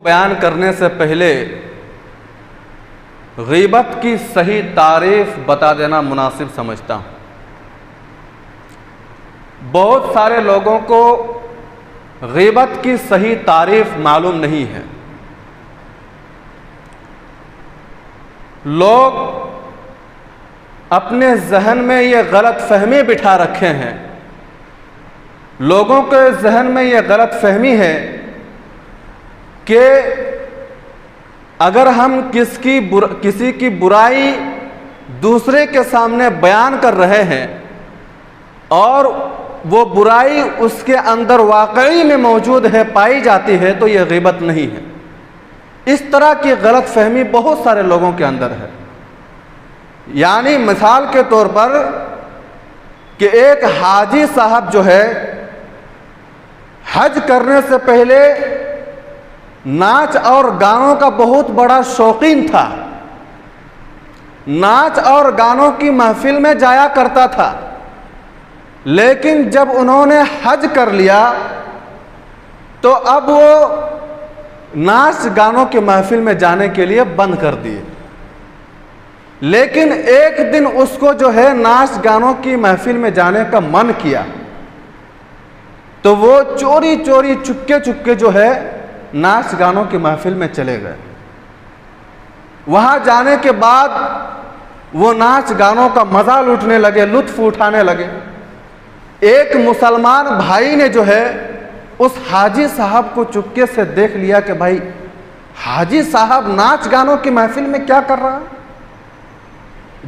بیان کرنے سے پہلے غیبت کی صحیح تعریف بتا دینا مناسب سمجھتا ہوں۔ بہت سارے لوگوں کو غیبت کی صحیح تعریف معلوم نہیں ہے۔ لوگ اپنے ذہن میں یہ غلط فہمی بٹھا رکھے ہیں، لوگوں کے ذہن میں یہ غلط فہمی ہے کہ اگر ہم کسی کی برائی دوسرے کے سامنے بیان کر رہے ہیں اور وہ برائی اس کے اندر واقعی میں موجود ہے، پائی جاتی ہے، تو یہ غیبت نہیں ہے۔ اس طرح کی غلط فہمی بہت سارے لوگوں کے اندر ہے۔ یعنی مثال کے طور پر کہ ایک حاجی صاحب جو ہے حج کرنے سے پہلے ناچ اور گانوں کا بہت بڑا شوقین تھا، ناچ اور گانوں کی محفل میں جایا کرتا تھا، لیکن جب انہوں نے حج کر لیا تو اب وہ ناچ گانوں کی محفل میں جانے کے لیے بند کر دیے۔ لیکن ایک دن اس کو جو ہے ناچ گانوں کی محفل میں جانے کا من کیا، تو وہ چوری چوری چپکے چپکے جو ہے ناچ گانوں کی محفل میں چلے گئے۔ وہاں جانے کے بعد وہ ناچ گانوں کا مزہ لوٹنے لگے، لطف اٹھانے لگے۔ ایک مسلمان بھائی نے جو ہے اس حاجی صاحب کو چپکے سے دیکھ لیا کہ بھائی حاجی صاحب ناچ گانوں کی محفل میں کیا کر رہا؟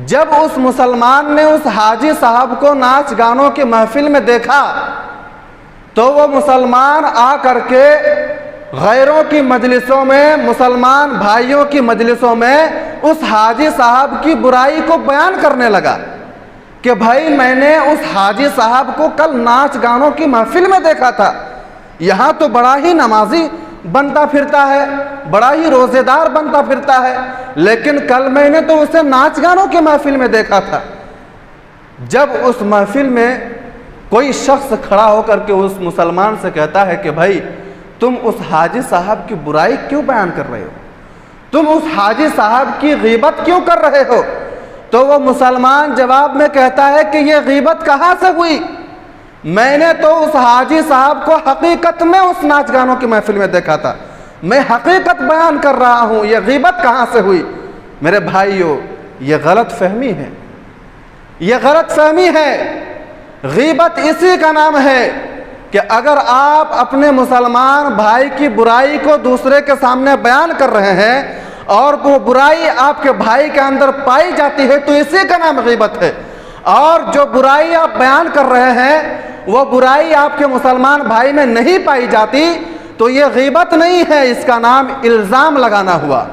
جب اس مسلمان نے اس حاجی صاحب کو ناچ گانوں کی محفل میں دیکھا تو وہ مسلمان آ کر کے غیروں کی مجلسوں میں، مسلمان بھائیوں کی مجلسوں میں اس حاجی صاحب کی برائی کو بیان کرنے لگا کہ بھائی میں نے اس حاجی صاحب کو کل ناچ گانوں کی محفل میں دیکھا تھا، یہاں تو بڑا ہی نمازی بنتا پھرتا ہے، بڑا ہی روزے دار بنتا پھرتا ہے، لیکن کل میں نے تو اسے ناچ گانوں کی محفل میں دیکھا تھا۔ جب اس محفل میں کوئی شخص کھڑا ہو کر کے اس مسلمان سے کہتا ہے کہ بھائی تم اس حاجی صاحب کی برائی کیوں بیان کر رہے ہو، تم اس حاجی صاحب کی غیبت کیوں کر رہے ہو، تو وہ مسلمان جواب میں کہتا ہے کہ یہ غیبت کہاں سے ہوئی؟ میں نے تو اس حاجی صاحب کو حقیقت میں اس ناچ گانوں کی محفل میں دیکھا تھا، میں حقیقت بیان کر رہا ہوں، یہ غیبت کہاں سے ہوئی؟ میرے بھائیو، یہ غلط فہمی ہے، یہ غلط فہمی ہے۔ غیبت اسی کا نام ہے کہ اگر آپ اپنے مسلمان بھائی کی برائی کو دوسرے کے سامنے بیان کر رہے ہیں اور وہ برائی آپ کے بھائی کے اندر پائی جاتی ہے تو اسی کا نام غیبت ہے، اور جو برائی آپ بیان کر رہے ہیں وہ برائی آپ کے مسلمان بھائی میں نہیں پائی جاتی تو یہ غیبت نہیں ہے، اس کا نام الزام لگانا ہوا۔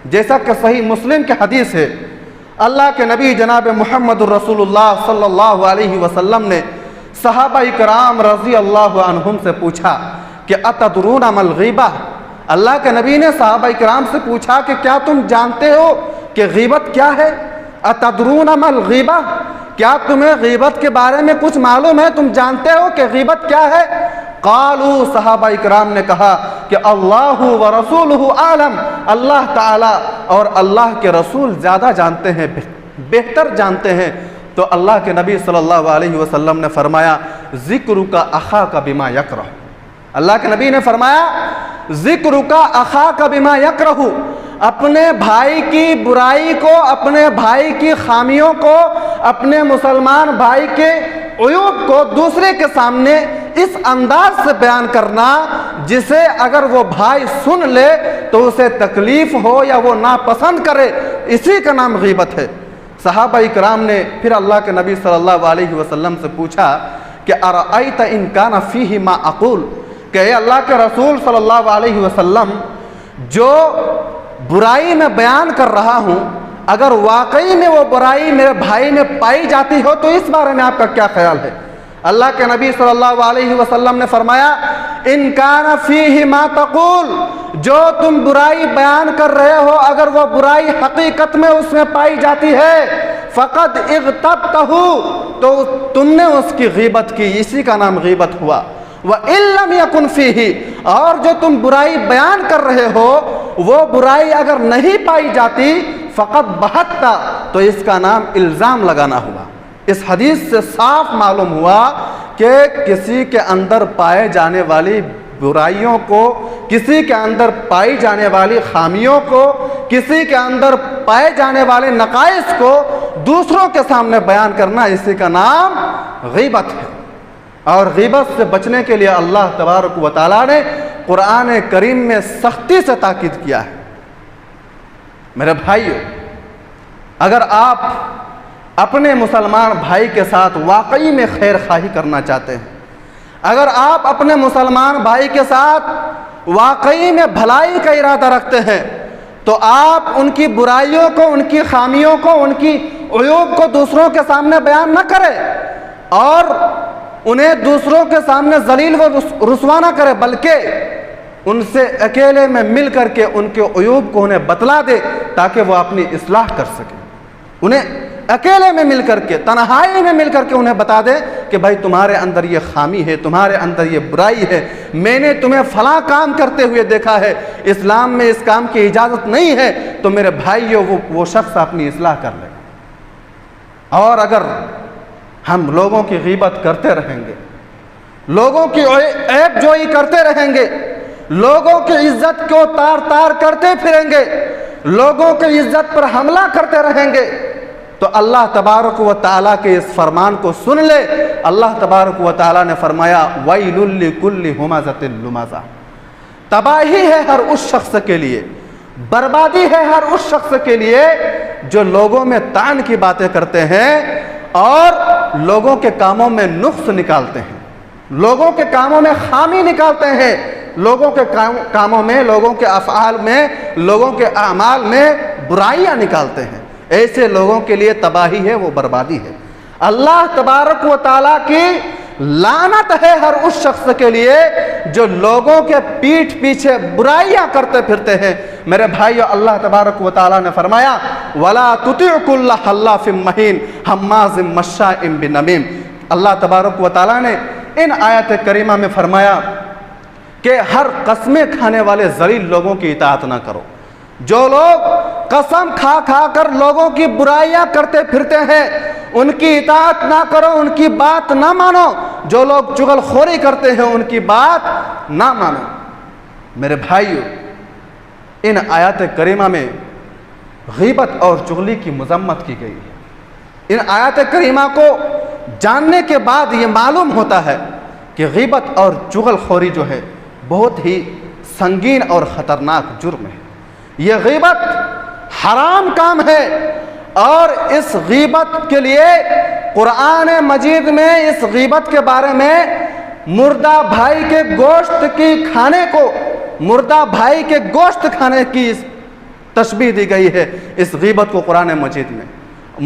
جیسا کہ صحیح مسلم کی حدیث ہے، اللہ کے نبی جناب محمد الرسول اللہ صلی اللہ علیہ وسلم نے صحابہ کرام رضی اللہ عنہم سے پوچھا کہ اتدرون ما الغیبہ؟ اللہ کے نبی نے صحابہ کرام سے پوچھا کہ کیا تم جانتے ہو کہ غیبت کیا ہے؟ اتدرون ما الغیبہ؟ کیا تمہیں غیبت کے بارے میں کچھ معلوم ہے، تم جانتے ہو کہ غیبت کیا ہے؟ قالوا، صحابہ کرام نے کہا کہ اللہ ورسولہ عالم، اللہ تعالی اور اللہ کے رسول زیادہ جانتے ہیں، بہتر جانتے ہیں۔ تو اللہ کے نبی صلی اللہ علیہ وسلم نے فرمایا ذکرک اخاک بما یکرہ، اللہ کے نبی نے فرمایا ذکرک اخاک بما یکرہ، اپنے بھائی کی برائی کو، اپنے بھائی کی خامیوں کو، اپنے مسلمان بھائی کے عیوب کو دوسرے کے سامنے اس انداز سے بیان کرنا جسے اگر وہ بھائی سن لے تو اسے تکلیف ہو یا وہ ناپسند کرے، اسی کا نام غیبت ہے۔ صحابہ کرام نے پھر اللہ کے نبی صلی اللہ علیہ وسلم سے پوچھا کہ ارأیت ان کان فیہ ما اقول، کہ اے اللہ کے رسول صلی اللہ علیہ وسلم، جو برائی میں بیان کر رہا ہوں اگر واقعی میں وہ برائی میرے بھائی میں پائی جاتی ہو تو اس بارے میں آپ کا کیا خیال ہے؟ اللہ کے نبی صلی اللہ علیہ وسلم نے فرمایا ان کان فیہ ما تقول، جو تم برائی بیان کر رہے ہو اگر وہ برائی حقیقت میں اس میں پائی جاتی ہے فقد اغتبتہ، تو تم نے اس کی غیبت کی، اسی کا نام غیبت ہوا۔ وَإِن لَّمْ يَكُنْ فِيهِ، اور جو تم برائی بیان کر رہے ہو وہ برائی اگر نہیں پائی جاتی فقط بہتا، تو اس کا نام الزام لگانا ہوا۔ اس حدیث سے صاف معلوم ہوا کہ کسی کے اندر پائے جانے والی برائیوں کو، کسی کے اندر پائی جانے والی خامیوں کو، کسی کے اندر پائے جانے والے نقائص کو دوسروں کے سامنے بیان کرنا، اسی کا نام غیبت ہے۔ اور غیبت سے بچنے کے لیے اللہ تبارک و تعالیٰ نے قرآن کریم میں سختی سے تاکید کیا ہے۔ میرے بھائیو، اگر آپ اپنے مسلمان بھائی کے ساتھ واقعی میں خیر خواہی کرنا چاہتے ہیں، اگر آپ اپنے مسلمان بھائی کے ساتھ واقعی میں بھلائی کا ارادہ رکھتے ہیں، تو آپ ان کی برائیوں کو، ان کی خامیوں کو، ان کی عیوب کو دوسروں کے سامنے بیان نہ کرے اور انہیں دوسروں کے سامنے ذلیل و رسوا نہ کرے، بلکہ ان سے اکیلے میں مل کر کے ان کے عیوب کو انہیں بتلا دے تاکہ وہ اپنی اصلاح کر سکیں۔ انہیں اکیلے میں مل کر کے، تنہائی میں مل کر کے انہیں بتا دے کہ بھائی تمہارے اندر یہ خامی ہے، تمہارے اندر یہ برائی ہے، میں نے تمہیں فلاں کام کرتے ہوئے دیکھا ہے، اسلام میں اس کام کی اجازت نہیں ہے، تو میرے بھائیو وہ شخص اپنی اصلاح کر لے گا۔ اور اگر ہم لوگوں کی غیبت کرتے رہیں گے، لوگوں کی عیب جوئی کرتے رہیں گے، لوگوں کی عزت کو تار تار کرتے پھریں گے، لوگوں کی عزت پر حملہ کرتے رہیں گے، تو اللہ تبارک و تعالیٰ کے اس فرمان کو سن لے۔ اللہ تبارک و تعالیٰ نے فرمایا وَيْلٌ لِكُلِّ هُمَزَةٍ لُمَزَةٍ، تباہی ہے ہر اس شخص کے لیے، بربادی ہے ہر اس شخص کے لیے جو لوگوں میں طعن کی باتیں کرتے ہیں اور لوگوں کے کاموں میں نقص نکالتے ہیں، لوگوں کے کاموں میں خامی نکالتے ہیں، لوگوں کے کاموں میں، لوگوں کے افعال میں، لوگوں کے اعمال میں برائیاں نکالتے ہیں۔ ایسے لوگوں کے لیے تباہی ہے، وہ بربادی ہے۔ اللہ تبارک و تعالیٰ کی لعنت ہے ہر اس شخص کے لیے جو لوگوں کے پیٹھ پیچھے برائیاں کرتے پھرتے ہیں۔ میرے بھائیو، اللہ تبارک و تعالیٰ نے فرمایا وَلَا تُطِعْ كُلَّ حَلَّافٍ مَّهِينٍ حَمَّازٍ مَّشَّاءٍ بِنَمِيمٍ۔ اللہ تبارک و تعالیٰ نے ان آیات کریمہ میں فرمایا کہ ہر قسمیں کھانے والے ذلیل لوگوں کی اطاعت نہ کرو۔ جو لوگ قسم کھا کھا کر لوگوں کی برائیاں کرتے پھرتے ہیں ان کی اطاعت نہ کرو، ان کی بات نہ مانو۔ جو لوگ چغل خوری کرتے ہیں ان کی بات نہ مانو۔ میرے بھائیو، ان آیات کریمہ میں غیبت اور چغلی کی مذمت کی گئی ہے۔ ان آیات کریمہ کو جاننے کے بعد یہ معلوم ہوتا ہے کہ غیبت اور چغل خوری جو ہے بہت ہی سنگین اور خطرناک جرم ہے۔ یہ غیبت حرام کام ہے اور اس غیبت کے لیے قرآن مجید میں اس غیبت کے بارے میں مردہ بھائی کے گوشت کی کھانے کو، مردہ بھائی کے گوشت کھانے کی تشبیہ دی گئی ہے اس غیبت کو قرآن مجید میں۔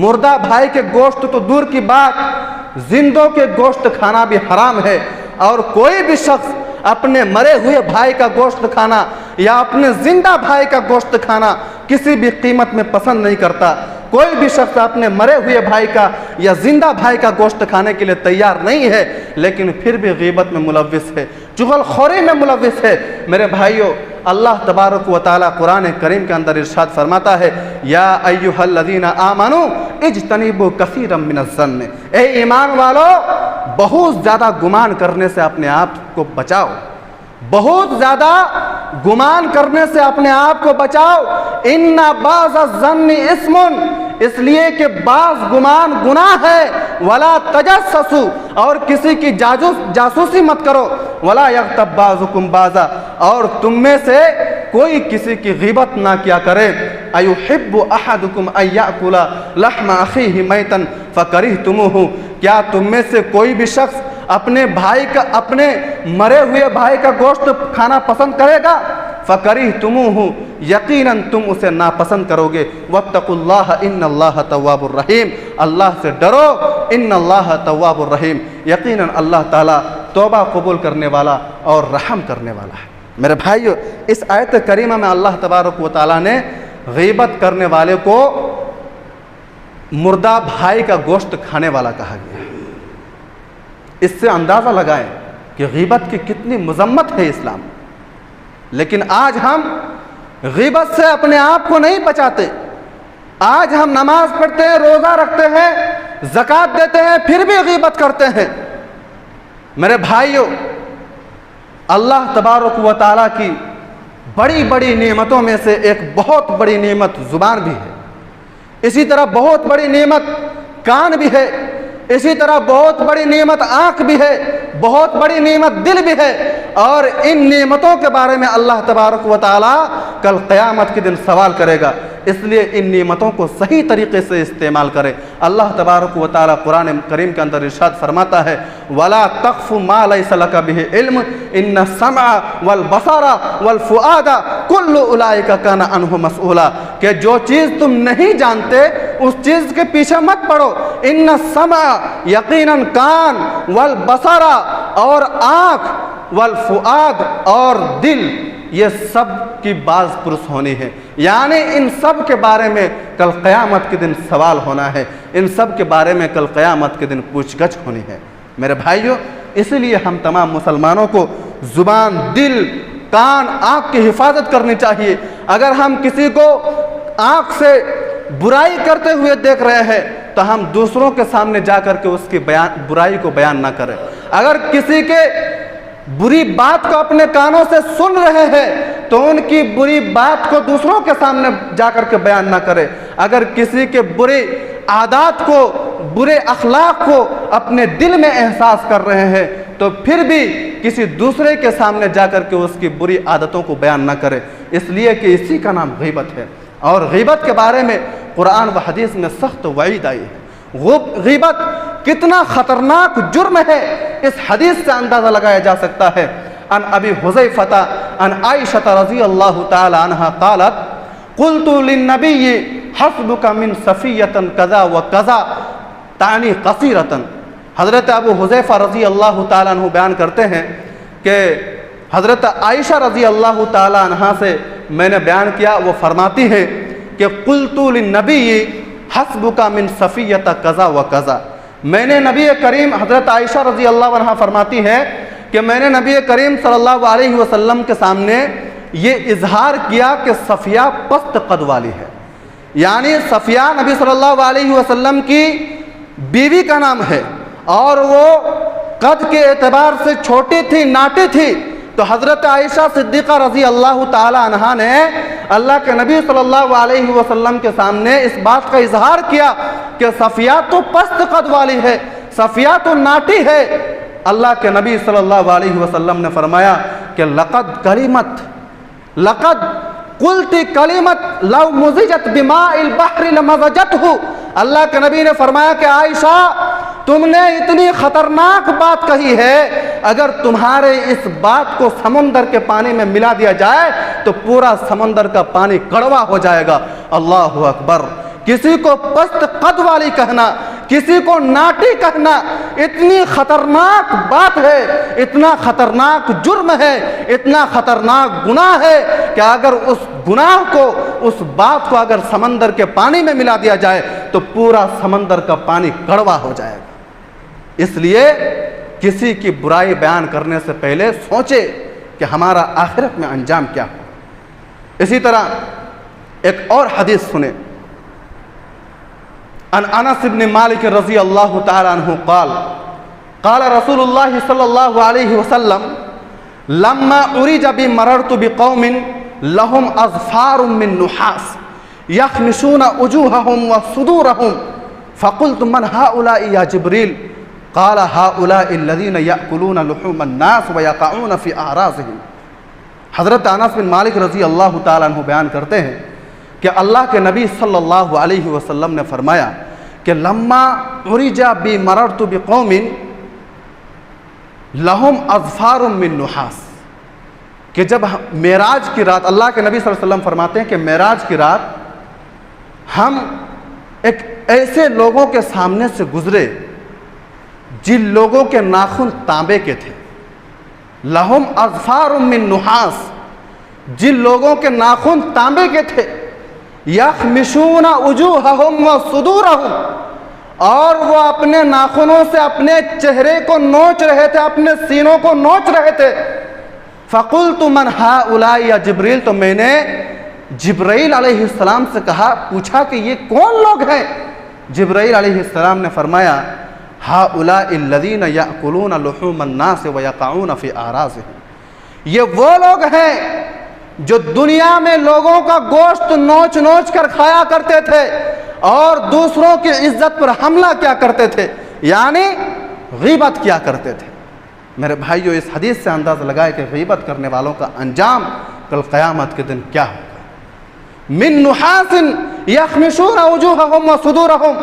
مردہ بھائی کے گوشت تو دور کی بات، زندوں کے گوشت کھانا بھی حرام ہے، اور کوئی بھی شخص اپنے مرے ہوئے بھائی کا گوشت کھانا یا اپنے زندہ بھائی کا گوشت کھانا کسی بھی قیمت میں پسند نہیں کرتا۔ کوئی بھی شخص اپنے مرے ہوئے بھائی کا یا زندہ بھائی کا گوشت کھانے کے لیے تیار نہیں ہے، لیکن پھر بھی غیبت میں ملوث ہے، چغل خوری میں ملوث ہے۔ میرے بھائیو، اللہ تبارک و تعالیٰ قرآن کریم کے اندر ارشاد فرماتا ہے یا ایھا الذین آمنوا اجتنبوا کثیرا من الظن، اے ایمان والو بہت زیادہ گمان کرنے سے اپنے آپ کو بچاؤ، بہت زیادہ گمان کرنے سے اپنے آپ کو بچاؤ۔ ان بعض الظن اسم، اس لیے کہ بعض گمان گناہ ہے۔ ولا تجسسوا، اور کسی کی جاسوسی مت کرو۔ ولا یغتب بعضکم بعضا، اور تم میں سے کوئی کسی کی غیبت نہ کیا کرے۔ ایحب احدکم ان یاکل لحم اخیہ میتا فکرہتموہ، کیا تم میں سے کوئی بھی شخص اپنے بھائی کا، اپنے مرے ہوئے بھائی کا گوشت کھانا پسند کرے گا؟ فَكَرِهْتُمُوهُ، یقیناً تم اسے ناپسند کرو گے۔ وَاتَّقُوا اللَّهَ إِنَّ اللَّهَ تَوَّابٌ رَحِيمٌ، اللہ سے ڈرو، إِنَّ اللَّهَ تَوَّابٌ رَحِيمٌ، یقیناً اللہ تعالیٰ توبہ قبول کرنے والا اور رحم کرنے والا ہے۔ میرے بھائیو، اس آیت کریمہ میں اللہ تبارک و تعالیٰ نے غیبت کرنے والے کو مردہ بھائی کا گوشت کھانے والا کہا گیا ہے۔ اس سے اندازہ لگائیں کہ غیبت کی کتنی مذمت ہے اسلام، لیکن آج ہم غیبت سے اپنے آپ کو نہیں بچاتے۔ آج ہم نماز پڑھتے ہیں، روزہ رکھتے ہیں، زکوٰۃ دیتے ہیں، پھر بھی غیبت کرتے ہیں۔ میرے بھائیوں، اللہ تبارک و تعالیٰ کی بڑی بڑی نعمتوں میں سے ایک بہت بڑی نعمت زبان بھی ہے، اسی طرح بہت بڑی نعمت کان بھی ہے، اسی طرح بہت بڑی نعمت آنکھ بھی ہے، بہت بڑی نعمت دل بھی ہے، اور ان نعمتوں کے بارے میں اللہ تبارک و تعالیٰ کل قیامت کے دن سوال کرے گا۔ اس لیے ان نعمتوں کو صحیح طریقے سے استعمال کرے۔ اللہ تبارک و تعالیٰ قرآن کریم کے اندر ارشاد فرماتا ہے وَلَا تَقْفُ مَا لَيْسَ لَكَ بِهِ عِلْمٌ إِنَّ السَّمْعَ وَالْبَصَرَ وَالْفُؤَادَ كُلُّ أُولَٰئِكَ كَانَ عَنْهُ مسؤولا، کہ جو چیز تم نہیں جانتے اس چیز کے پیچھے مت پڑو۔ إِنَّ السَّمْعَ یقیناً کان، والبصر اور آنکھ، والفؤاد اور دل، یہ سب کی باز پرس ہونی ہے، یعنی ان سب کے بارے میں کل قیامت کے دن سوال ہونا ہے، ان سب کے بارے میں کل قیامت کے دن پوچھ گچھ ہونی ہے۔ میرے بھائیوں، اس لیے ہم تمام مسلمانوں کو زبان، دل، کان، آنکھ کی حفاظت کرنی چاہیے۔ اگر ہم کسی کو آنکھ سے برائی کرتے ہوئے دیکھ رہے ہیں تو ہم دوسروں کے سامنے جا کر کے اس کی برائی کو بیان نہ کریں۔ اگر کسی کے بری بات کو اپنے کانوں سے سن رہے ہیں تو ان کی بری بات کو دوسروں کے سامنے جا کر کے بیان نہ کرے۔ اگر کسی کے برے عادات کو، برے اخلاق کو اپنے دل میں احساس کر رہے ہیں تو پھر بھی کسی دوسرے کے سامنے جا کر کے اس کی بری عادتوں کو بیان نہ کرے، اس لیے کہ اسی کا نام غیبت ہے۔ اور غیبت کے بارے میں قرآن و حدیث میں سخت وعید آئی ہے۔ غیبت کتنا خطرناک جرم ہے اس حدیث سے اندازہ لگایا جا سکتا ہے۔ عن ابی حذیفہ عن عائشہ رضی اللہ تعالی عنہا قالت قلت للنبی حسبک من صفیۃ کذا وکذا تعنی قصیرۃ۔ حضرت ابو حذیفہ رضی اللہ تعالی عنہ بیان کرتے ہیں کہ حضرت عائشہ رضی اللہ تعالی عنہا سے میں نے بیان کیا، وہ فرماتی ہے کہ قلت للنبی حسبک من صفیۃ کذا وکذا، میں نے نبی کریم، حضرت عائشہ رضی اللہ عنہا فرماتی ہے کہ میں نے نبی کریم صلی اللہ علیہ وسلم کے سامنے یہ اظہار کیا کہ صفیہ پست قد والی ہے، یعنی صفیہ نبی صلی اللہ علیہ وسلم کی بیوی کا نام ہے اور وہ قد کے اعتبار سے چھوٹی تھی، ناٹی تھی۔ تو حضرت عائشہ صدیقہ رضی اللہ تعالی عنہا نے اللہ کے نبی صلی اللہ علیہ وسلم کے سامنے اس بات کا اظہار کیا کہ صفیہ تو پست قد والی ہے، صفیہ تو ناٹی ہے۔ اللہ کے نبی صلی اللہ علیہ وسلم نے فرمایا کہ لقد قلت کلمت لو مزجت بماء البحر لمزجتہ۔ اللہ کے نبی نے فرمایا کہ عائشہ تم نے اتنی خطرناک بات کہی ہے، اگر تمہارے اس بات کو سمندر کے پانی میں ملا دیا جائے تو پورا سمندر کا پانی کڑوا ہو جائے گا۔ اللہ اکبر! کسی کو پست قد والی کہنا، کسی کو ناٹی کہنا اتنی خطرناک بات ہے، اتنا خطرناک جرم ہے، اتنا خطرناک گناہ ہے کہ اگر اس گناہ کو، اس بات کو اگر سمندر کے پانی میں ملا دیا جائے تو پورا سمندر کا پانی کڑوا ہو جائے گا۔ اس لیے کسی کی برائی بیان کرنے سے پہلے سوچے کہ ہمارا آخرت میں انجام کیا ہو۔ اسی طرح ایک اور حدیث سنیں، عن انس بن مالک رضی اللہ تعالی عنہ قال قال رسول اللہ صلی اللہ علیہ وسلم لما ارج بی مررت بقوم لهم اظفار من نحاس یخمشون وجوههم وصدورهم فقلت من هؤلاء یا جبریل قال هؤلاء الذين يأكلون لحوم الناس ويقعون في اعراضهم۔ حضرت انس بن مالک رضی اللہ تعالی عنہ بیان کرتے ہیں کہ اللہ کے نبی صلی اللہ علیہ وسلم نے فرمایا کہ لما عرج بی مررت بقوم لهم اظفار من نحاس، کہ جب معراج کی رات، اللہ کے نبی صلی اللہ علیہ وسلم فرماتے ہیں کہ معراج کی رات ہم ایک ایسے لوگوں کے سامنے سے گزرے جن لوگوں کے ناخن تانبے کے تھے، لہم اظفار من نحاس، جن لوگوں کے ناخن تانبے کے تھے، یخمشون وجوہہم وصدورہم، اور وہ اپنے ناخنوں سے اپنے چہرے کو نوچ رہے تھے، اپنے سینوں کو نوچ رہے تھے۔ فَقُلْتُ مَنْ هَؤُلَاءِ یا جبریل، تو میں نے جبرائیل علیہ السلام سے پوچھا کہ یہ کون لوگ ہیں؟ جبرائیل علیہ السلام نے فرمایا هَؤُلَاءِ الَّذِينَ يَأْكُلُونَ لُحُومَ النَّاسِ وَيَقَعُونَ فِي أَعْرَاضِهِمْ، یہ وہ لوگ ہیں جو دنیا میں لوگوں کا گوشت نوچ نوچ کر کھایا کرتے تھے اور دوسروں کی عزت پر حملہ کیا کرتے تھے، یعنی غیبت کیا کرتے تھے۔ میرے بھائیو، اس حدیث سے اندازہ لگائے کہ غیبت کرنے والوں کا انجام کل قیامت کے دن کیا ہوگا۔ من نحاس یخمشون وجوہہم وصدورہم،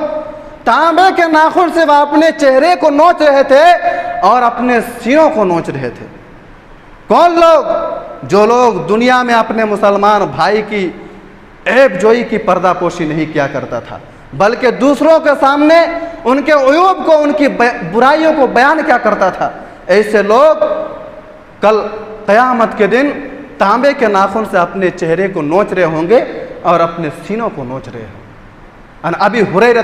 تانبے کے ناخن سے وہ اپنے چہرے کو نوچ رہے تھے اور اپنے سینوں کو نوچ رہے تھے۔ کون لوگ؟ جو لوگ دنیا میں اپنے مسلمان بھائی کی عیب جوئی کی پردہ پوشی نہیں کیا کرتا تھا، بلکہ دوسروں کے سامنے ان کے عیوب کو، ان کی برائیوں کو بیان کیا کرتا تھا۔ ایسے لوگ کل قیامت کے دن تانبے کے ناخن سے اپنے چہرے کو نوچ رہے ہوں گے اور اپنے سینوں کو نوچ رہے ہوں گے۔ ان ابی ہریرہ،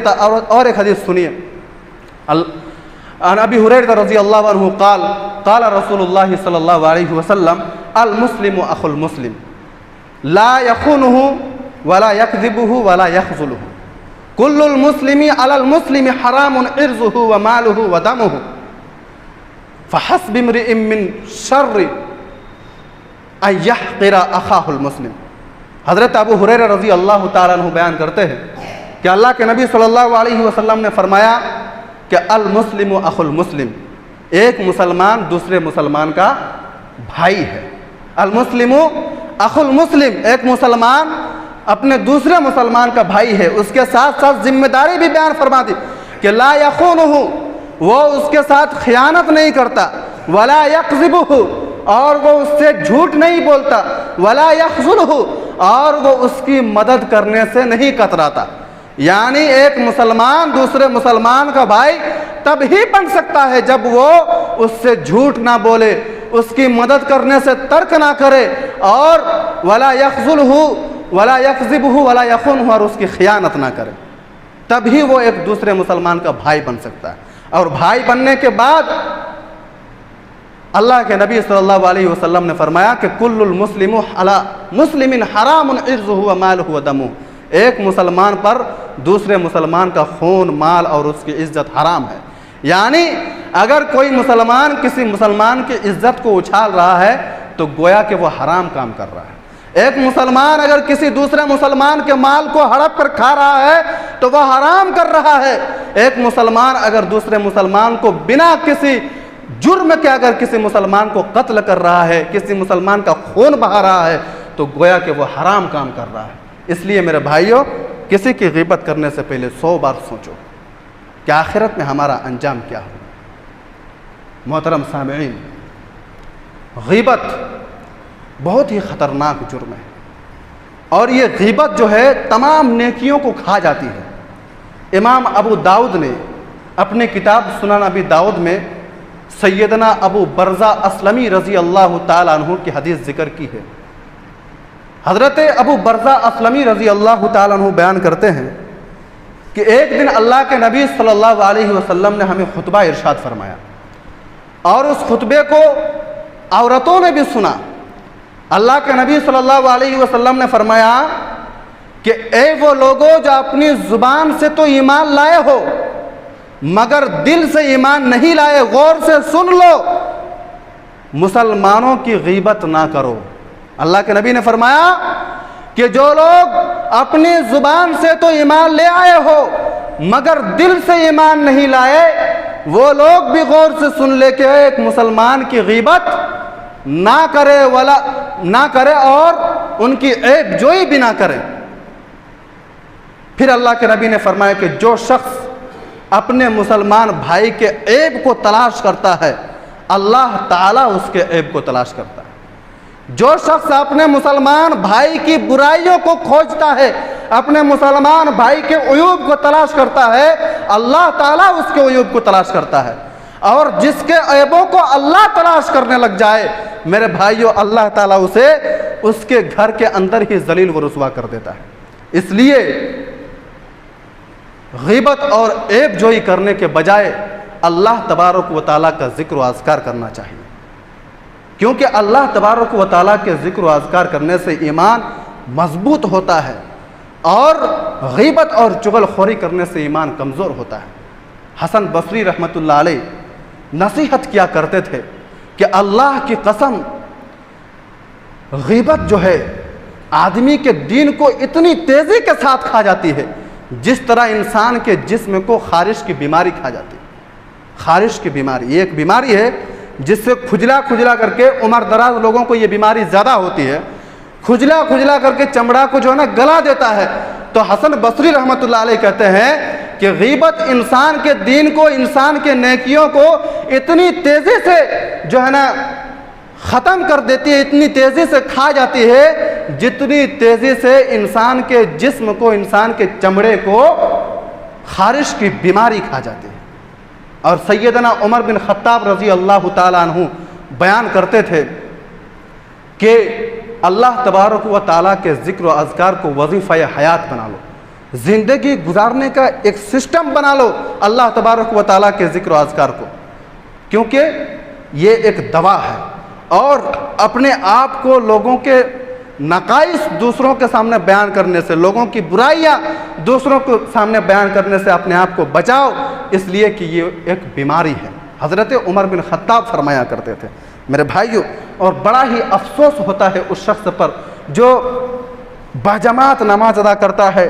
اور ایک حدیث سنیے، ان ابی ہریرہ رضی اللہ عنہ قال قال رسول اللہ صلی اللہ علیہ وسلم المسلم اخو المسلم لا يخونہ ولا يكذبه ولا يخذلہ كل المسلم على المسلم حرام عرضه وماله ودمه فحسب امرئ من شر ان يحقر اخاه المسلم۔ حضرت ابو ہریرہ رضی اللہ تعالیٰ عنہ بیان کرتے ہیں کہ اللہ کے نبی صلی اللہ علیہ وسلم نے فرمایا کہ المسلم اخو المسلم، ایک مسلمان دوسرے مسلمان کا بھائی ہے۔ المسلم اخو المسلم، ایک مسلمان اپنے دوسرے مسلمان کا بھائی ہے۔ اس کے ساتھ ساتھ ذمہ داری بھی بیان فرما دی کہ لا یخونہ، وہ اس کے ساتھ خیانت نہیں کرتا، ولا یکذبہ، اور وہ اس سے جھوٹ نہیں بولتا، ولا یخذلہ، اور وہ اس کی مدد کرنے سے نہیں کتراتا۔ یعنی ایک مسلمان دوسرے مسلمان کا بھائی تب ہی بن سکتا ہے جب وہ اس سے جھوٹ نہ بولے، اس کی مدد کرنے سے ترک نہ کرے، اور ولا یخذلہ ولا یکذبہ ولا یخونہ، اور اس کی خیانت نہ کرے، تب ہی وہ ایک دوسرے مسلمان کا بھائی بن سکتا ہے۔ اور بھائی بننے کے بعد اللہ کے نبی صلی اللہ علیہ وسلم نے فرمایا کہ کل المسلم علی مسلم حرام عرضہ ومالہ ودمہ، ایک مسلمان پر دوسرے مسلمان کا خون، مال اور اس کی عزت حرام ہے۔ یعنی اگر کوئی مسلمان کسی مسلمان کی عزت کو اچھال رہا ہے تو گویا کہ وہ حرام کام کر رہا ہے۔ ایک مسلمان اگر کسی دوسرے مسلمان کے مال کو ہڑپ کر کھا رہا ہے تو وہ حرام کر رہا ہے۔ ایک مسلمان اگر دوسرے مسلمان کو بنا کسی جرم کے اگر کسی مسلمان کو قتل کر رہا ہے، کسی مسلمان کا خون بہا رہا ہے، تو گویا کہ وہ حرام کام کر رہا ہے۔ اس لیے میرے بھائیوں، کسی کی غیبت کرنے سے پہلے 100 بار سوچو کہ آخرت میں ہمارا انجام کیا ہو۔ محترم سامعین، غیبت بہت ہی خطرناک جرم ہے، اور یہ غیبت جو ہے تمام نیکیوں کو کھا جاتی ہے۔ امام ابو داؤد نے اپنے کتاب سنن ابی داؤد میں سیدنا ابو برزہ اسلمی رضی اللہ تعالیٰ عنہ کی حدیث ذکر کی ہے۔ حضرت ابو برزہ اسلمی رضی اللہ تعالیٰ عنہ بیان کرتے ہیں کہ ایک دن اللہ کے نبی صلی اللہ علیہ وسلم نے ہمیں خطبہ ارشاد فرمایا، اور اس خطبے کو عورتوں نے بھی سنا۔ اللہ کے نبی صلی اللہ علیہ وسلم نے فرمایا کہ اے وہ لوگوں جو اپنی زبان سے تو ایمان لائے ہو مگر دل سے ایمان نہیں لائے، غور سے سن لو، مسلمانوں کی غیبت نہ کرو۔ اللہ کے نبی نے فرمایا کہ جو لوگ اپنی زبان سے تو ایمان لے آئے ہو مگر دل سے ایمان نہیں لائے، وہ لوگ بھی غور سے سن لے کہ ایک مسلمان کی غیبت نہ کرے اور ان کی عیب جوئی بھی نہ کرے۔ پھر اللہ کے نبی نے فرمایا کہ جو شخص اپنے مسلمان بھائی کے عیب کو تلاش کرتا ہے، اللہ تعالیٰ اس کے عیب کو تلاش کرتا ہے۔ جو شخص اپنے مسلمان بھائی کی برائیوں کو کھوجتا ہے، اپنے مسلمان بھائی کے عیوب کو تلاش کرتا ہے، اللہ تعالیٰ اس کے عیوب کو تلاش کرتا ہے۔ اور جس کے عیبوں کو اللہ تلاش کرنے لگ جائے، میرے بھائیوں، اللہ تعالیٰ اسے اس کے گھر کے اندر ہی ذلیل و رسوا کر دیتا ہے۔ اس لیے غیبت اور عیب جوئی کرنے کے بجائے اللہ تبارک و تعالیٰ کا ذکر و اذکار کرنا چاہیے، کیونکہ اللہ تبارک و تعالیٰ کے ذکر و اذکار کرنے سے ایمان مضبوط ہوتا ہے، اور غیبت اور چغل خوری کرنے سے ایمان کمزور ہوتا ہے۔ حسن بصری رحمۃ اللہ علیہ نصیحت کیا کرتے تھے کہ اللہ کی قسم، غیبت جو ہے آدمی کے دین کو اتنی تیزی کے ساتھ کھا جاتی ہے جس طرح انسان کے جسم کو خارش کی بیماری کھا جاتی ہے۔ خارش کی بیماری یہ ایک بیماری ہے جس سے کھجلا کھجلا کر کے، عمر دراز لوگوں کو یہ بیماری زیادہ ہوتی ہے، کھجلا کھجلا کر کے چمڑا کو جو ہے نا گلا دیتا ہے۔ تو حسن بصری رحمۃ اللہ علیہ کہتے ہیں کہ غیبت انسان کے دین کو، انسان کے نیکیوں کو اتنی تیزی سے جو ہے نا ختم کر دیتی ہے، اتنی تیزی سے کھا جاتی ہے جتنی تیزی سے انسان کے جسم کو، انسان کے چمڑے کو خارش کی بیماری کھا جاتی ہے۔ اور سیدنا عمر بن خطاب رضی اللہ تعالیٰ عنہ بیان کرتے تھے کہ اللہ تبارک و تعالیٰ کے ذکر و اذکار کو وظیفہ حیات بنا لو، زندگی گزارنے کا ایک سسٹم بنا لو اللہ تبارک و تعالیٰ کے ذکر و اذکار کو، کیونکہ یہ ایک دوا ہے، اور اپنے آپ کو لوگوں کے نقائص دوسروں کے سامنے بیان کرنے سے، لوگوں کی برائیاں دوسروں کے سامنے بیان کرنے سے اپنے آپ کو بچاؤ، اس لیے کہ یہ ایک بیماری ہے۔ حضرت عمر بن خطاب فرمایا کرتے تھے میرے بھائیوں، اور بڑا ہی افسوس ہوتا ہے اس شخص پر جو باجماعت نماز ادا کرتا ہے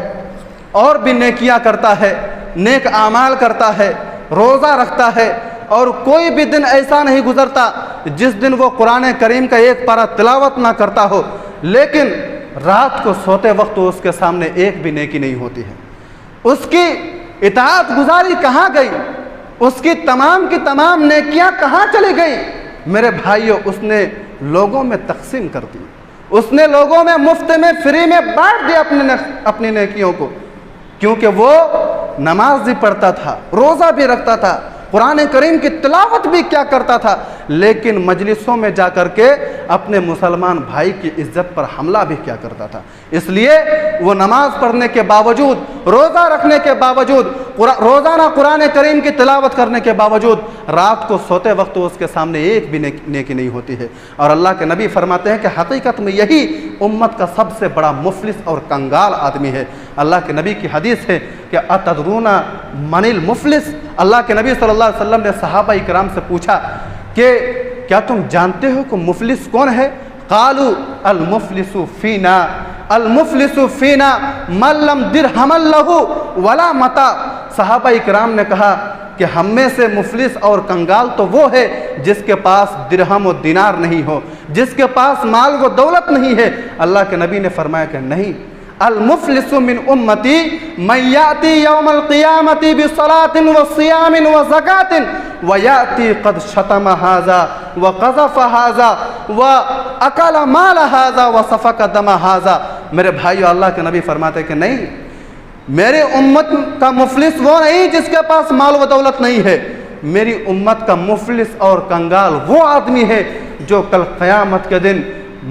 اور بھی نیکیاں کرتا ہے، نیک اعمال کرتا ہے، روزہ رکھتا ہے، اور کوئی بھی دن ایسا نہیں گزرتا جس دن وہ قرآن کریم کا ایک پارہ تلاوت نہ کرتا ہو، لیکن رات کو سوتے وقت اس کے سامنے ایک بھی نیکی نہیں ہوتی ہے۔ اس کی اطاعت گزاری کہاں گئی؟ اس کی تمام نیکیاں کہاں چلی گئی؟ میرے بھائیوں، اس نے لوگوں میں تقسیم کر دی، اس نے لوگوں میں مفت میں، فری میں بانٹ دیا اپنی نیکیوں کو، کیونکہ وہ نماز بھی پڑھتا تھا، روزہ بھی رکھتا تھا، قرآن کریم کی تلاوت بھی کیا کرتا تھا، لیکن مجلسوں میں جا کر کے اپنے مسلمان بھائی کی عزت پر حملہ بھی کیا کرتا تھا۔ اس لیے وہ نماز پڑھنے کے باوجود، روزہ رکھنے کے باوجود، روزانہ قرآن کریم کی تلاوت کرنے کے باوجود رات کو سوتے وقت اس کے سامنے ایک بھی نیکی نہیں ہوتی ہے۔ اور اللہ کے نبی فرماتے ہیں کہ حقیقت میں یہی امت کا سب سے بڑا مفلس اور کنگال آدمی ہے۔ اللہ کے نبی کی حدیث ہے کہ اتدرون من المفلس، اللہ کے نبی صلی اللہ علیہ وسلم نے صحابہ کرام سے پوچھا کہ کیا تم جانتے ہو کہ مفلس کون ہے؟ قالوا المفلس فینا، المفلس فینا من لم درہم لہ ولا متاع۔ صحابہ کرام نے کہا کہ ہم میں سے مفلس اور کنگال تو وہ ہے جس کے پاس درہم و دینار نہیں ہو، جس کے پاس مال و دولت نہیں ہے۔ اللہ کے نبی نے فرمایا کہ نہیں، المفلس من امتی من یاتی یوم القیامت بصلاۃ وصیام وزکاۃ ویاتی قد شتم ھذا وقذف ھذا واکل مال ھذا وسفک دم ھذا۔ میرے بھائیو، اللہ کے نبی فرماتے کہ نہیں، میرے امت کا مفلس وہ نہیں جس کے پاس مال و دولت نہیں ہے، میری امت کا مفلس اور کنگال وہ آدمی ہے جو کل قیامت کے دن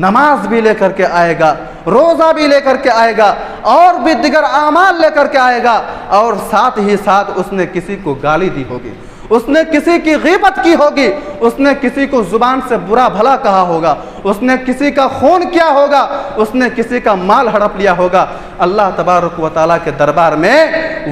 نماز بھی لے کر کے آئے گا، روزہ بھی لے کر کے آئے گا، اور بھی دیگر اعمال لے کر کے آئے گا، اور ساتھ ہی ساتھ اس نے کسی کو گالی دی ہوگی، اس نے کسی کی غیبت کی ہوگی، اس نے کسی کو زبان سے برا بھلا کہا ہوگا، اس نے کسی کا خون کیا ہوگا، اس نے کسی کا مال ہڑپ لیا ہوگا۔ اللہ تبارک و تعالیٰ کے دربار میں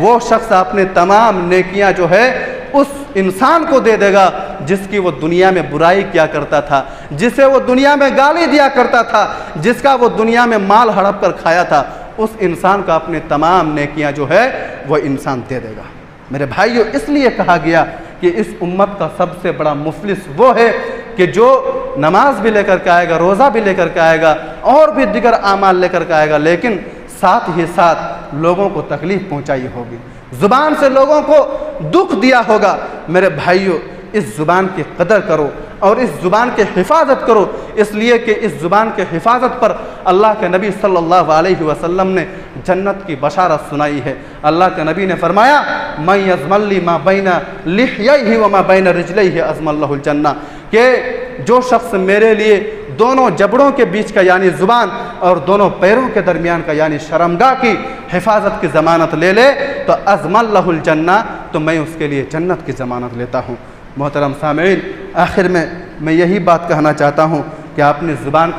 وہ شخص اپنے تمام نیکیاں جو ہے اس انسان کو دے دے گا جس کی وہ دنیا میں برائی کیا کرتا تھا، جسے وہ دنیا میں گالی دیا کرتا تھا، جس کا وہ دنیا میں مال ہڑپ کر کھایا تھا، اس انسان کا اپنے تمام نیکیاں جو ہے وہ انسان دے دے گا۔ میرے بھائیو، اس لیے کہا گیا کہ اس امت کا سب سے بڑا مفلس وہ ہے کہ جو نماز بھی لے کر کے آئے گا، روزہ بھی لے کر کے آئے گا، اور بھی دیگر اعمال لے کر کے آئے گا، لیکن ساتھ ہی ساتھ لوگوں کو تکلیف پہنچائی ہوگی، زبان سے لوگوں کو دکھ دیا ہوگا۔ میرے بھائیو، اس زبان کی قدر کرو اور اس زبان کی حفاظت کرو، اس لیے کہ اس زبان کے حفاظت پر اللہ کے نبی صلی اللہ علیہ وسلم نے جنت کی بشارت سنائی ہے۔ اللہ کے نبی نے فرمایا من یضمن لی ما بین لحییہ وما بین رجلیہ اضمن لہ الجنہ، کہ جو شخص میرے لیے دونوں جبڑوں کے بیچ کا یعنی زبان اور دونوں پیروں کے درمیان کا یعنی شرمگاہ کی حفاظت کی ضمانت لے لے تو اضمن لہ الجنہ، تو میں اس کے لیے جنت کی ضمانت لیتا ہوں۔ محترم سامعین، آخر میں یہی بات کہنا چاہتا ہوں کہ اپنی زبان